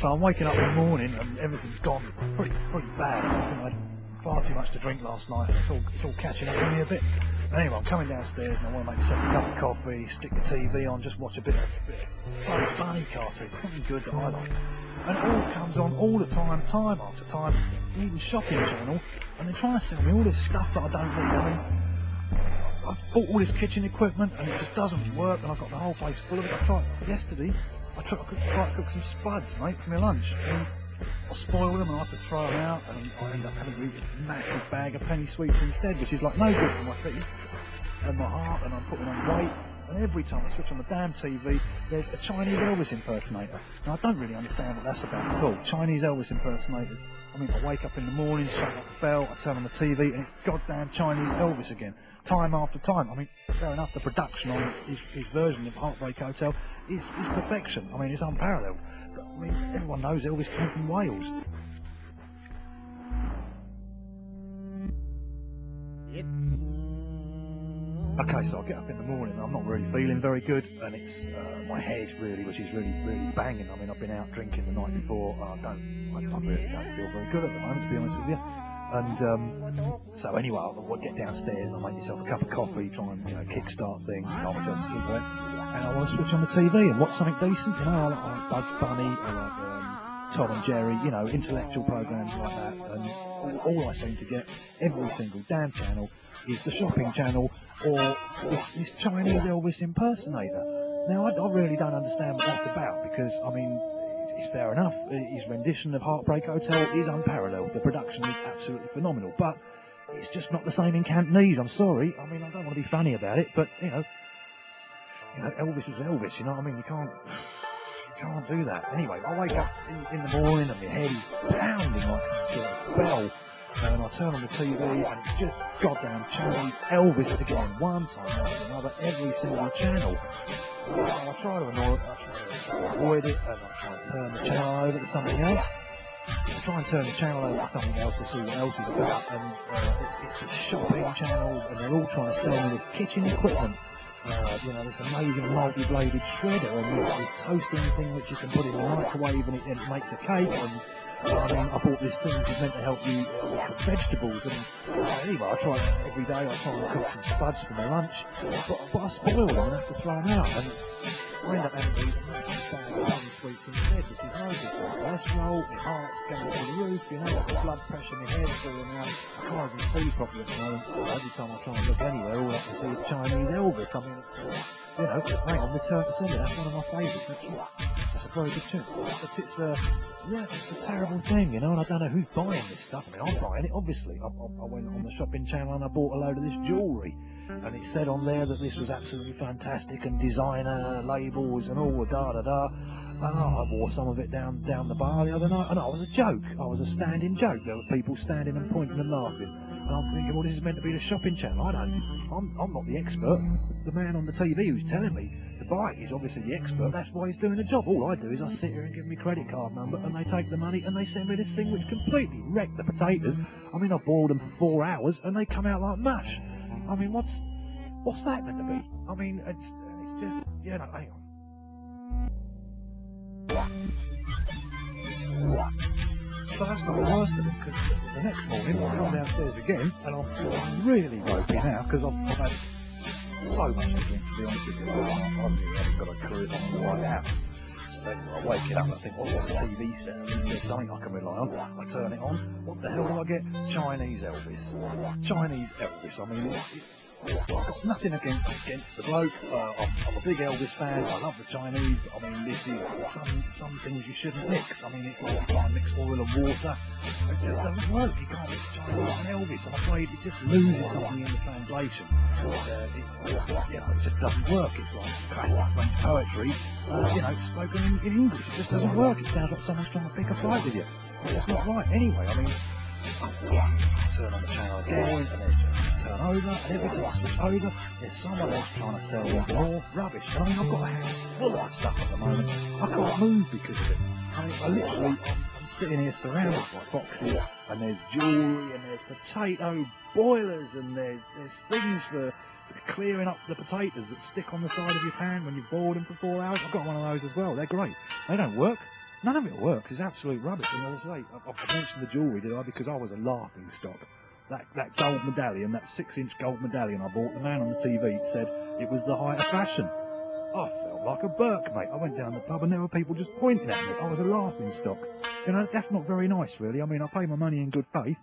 So I'm waking up in the morning and everything's gone pretty bad. I think I had far too much to drink last night. It's all catching up on me a bit. Anyway, I'm coming downstairs and I want to make myself a cup of coffee, stick the TV on, just watch a bit of Bugs Bunny cartoon, something good that I like. And it all comes on all the time after time, even shopping channel, and they're trying to sell me all this stuff that I don't need. I mean, I bought all this kitchen equipment and it just doesn't work, and I've got the whole place full of it. Yesterday, I tried to cook some spuds, mate, for my lunch. And I spoil them and I have to throw them out, and I end up having to eat a massive bag of penny sweets instead, which is like no good for my teeth and my heart, and I'm putting on weight. And every time I switch on the damn TV, there's a Chinese Elvis impersonator. Now, I don't really understand what that's about at all. Chinese Elvis impersonators. I mean, I wake up in the morning, shut up the bell, I turn on the TV, and it's goddamn Chinese Elvis again. Time after time. I mean, fair enough, the production on his version of Heartbreak Hotel is perfection. I mean, it's unparalleled. But, I mean, everyone knows Elvis came from Wales. Yep. Okay, so I get up in the morning and I'm not really feeling very good, and it's my head really, which is really banging. I mean, I've been out drinking the night before, and I really don't feel very good at the moment, to be honest with you. And so anyway, I'll get downstairs and I'll make myself a cup of coffee, try and kick-start things, calm myself to sleep, and I want to switch on the TV and watch something decent. I like Bugs Bunny, I like Tom and Jerry, intellectual programs like that, and all I seem to get every single damn channel is the shopping channel or this Chinese Elvis impersonator. Now, I really don't understand what that's about, because, I mean, it's fair enough. His rendition of Heartbreak Hotel is unparalleled. The production is absolutely phenomenal, but it's just not the same in Cantonese. I'm sorry. I mean, I don't want to be funny about it, but, Elvis is Elvis, you know what I mean? You can't do that. Anyway, I wake up in the morning and my head is pounding like some sort of bell. And I turn on the TV and it's just goddamn Chinese Elvis again, one time after another, every single channel. So I try to avoid it, and I try and turn the channel over to something else. I try and turn the channel over to something else to see what else is about, and it's just shopping channels, and they're all trying to sell me this kitchen equipment. This amazing multi-bladed shredder and this toasting thing which you can put in the microwave and it makes a cake. And I bought this thing which is meant to help you cook vegetables. And anyway, I try every day. I try and cook some spuds for my lunch, but I spoil them and have to throw them out. And I end up having to eat a massive bag of penny sweets instead, which is no good for my cholesterol. My heart's going through the roof. The blood pressure, my head's falling out. I can't even see properly at the moment. Every time I try and look anywhere, all I can see is Chinese Elvis. I mean, hang on, Return to Sender, that's one of my favourites, actually. That's a very good tune. But it's a terrible thing, and I don't know who's buying this stuff. I mean, I'm buying it, obviously. I went on the shopping channel and I bought a load of this jewellery, and it said on there that this was absolutely fantastic, and designer labels and all da-da-da. I wore some of it down the bar the other night, and I was a joke. I was a standing joke. There were people standing and pointing and laughing. And I'm thinking, well, this is meant to be the shopping channel. I'm not the expert. The man on the TV who's telling me to buy it is obviously the expert. That's why he's doing the job. All I do is I sit here and give me credit card number, and they take the money and they send me this thing which completely wrecked the potatoes. I mean, I boiled them for 4 hours and they come out like mush. I mean, what's that meant to be? I mean, it's just, hang on. So that's not the worst of it, because the next morning I come downstairs again and I'm feeling really ropey now, because I've had so much to drink, to be honest with you. I haven't got a clue on the right hours. So then I wake it up and I think, what's the TV set? And there's something I can rely on. I turn it on. What the hell do I get? Chinese Elvis. Chinese Elvis. I mean, I've got nothing against the bloke. I'm a big Elvis fan. I love the Chinese, but I mean, this is some things you shouldn't mix. I mean, it's like you can't mix oil and water. It just doesn't work. You can't mix Chinese and Elvis. I'm afraid it just loses something in the translation. It just doesn't work. It's like classic French poetry, spoken in English. It just doesn't work. It sounds like someone's trying to pick a fight with you. It's just not right. Anyway, I mean, I turn on the channel again, and there's just turn over, and every time I switch over, there's someone else trying to sell me more rubbish. I mean, I've got a house full of that stuff at the moment. I can't move because of it. I mean, I'm sitting here surrounded by boxes, and there's jewellery, and there's potato boilers, and there's things for clearing up the potatoes that stick on the side of your pan when you've boiled them for 4 hours. I've got one of those as well. They're great. They don't work. None of it works. It's absolute rubbish. And as I say, I mentioned the jewellery, did I? Because I was a laughing stock. That gold medallion, that 6-inch gold medallion I bought, the man on the TV said it was the height of fashion. I felt like a Burke, mate. I went down the pub and there were people just pointing at me. I was a laughing stock. You know, that's not very nice, really. I mean, I paid my money in good faith.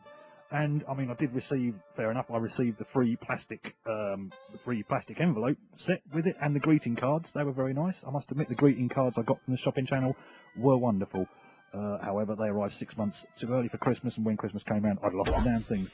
And, I mean, I did receive, fair enough, I received the free plastic envelope set with it and the greeting cards. They were very nice. I must admit the greeting cards I got from the shopping channel were wonderful. However, they arrived 6 months too early for Christmas, and when Christmas came round, I'd lost the damn thing.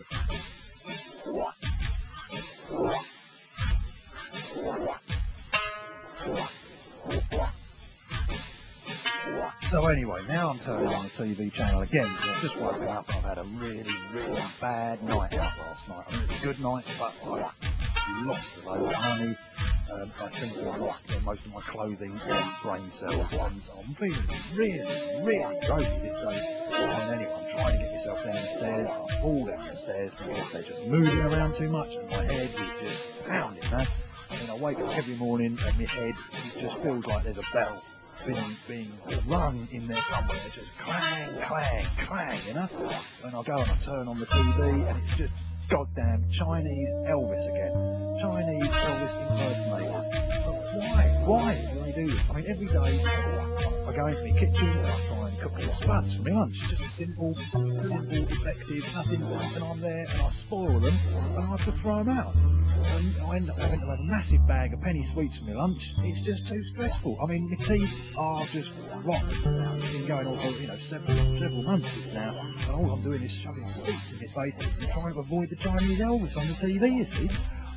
So anyway, now I'm turning on the TV channel again. I've just woken up. I've had a really, really bad night out last night. I mean, it was a good night, but I lost a load of money. I seem to have lost most of my clothing and brain cells, and so I'm feeling really, really groggy this day. And anyway, I'm trying to get myself down the stairs. I fall down the stairs because they're just moving around too much, and my head is just pounding, man. I mean, I wake up every morning and my head, it just feels like there's a bell being rung in there somewhere. It's just clang, clang, clang, you know? And I go and I turn on the TV and it's just goddamn Chinese Elvis again. Chinese Elvis impersonators. Why do they do this? I mean, every day I go into my kitchen and I try and cook some spuds for my lunch. Just simple, effective, nothing, and I'm there and I spoil them and I have to throw them out. And I end up having to have a massive bag of penny sweets for my lunch. It's just too stressful. I mean, my teeth are just rotten now. It's been going on for, you know, several months this now, and all I'm doing is shoving sweets in my face and trying to avoid the Chinese Elvis on the TV, you see.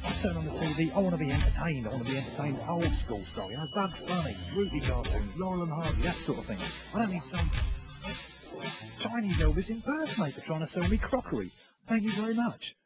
I turn on the TV, I want to be entertained. I want to be entertained old school style, you know, Bugs Bunny, Droopy cartoons, Laurel and Hardy, that sort of thing. I don't need some Chinese Elvis impersonator trying to sell me crockery. Thank you very much.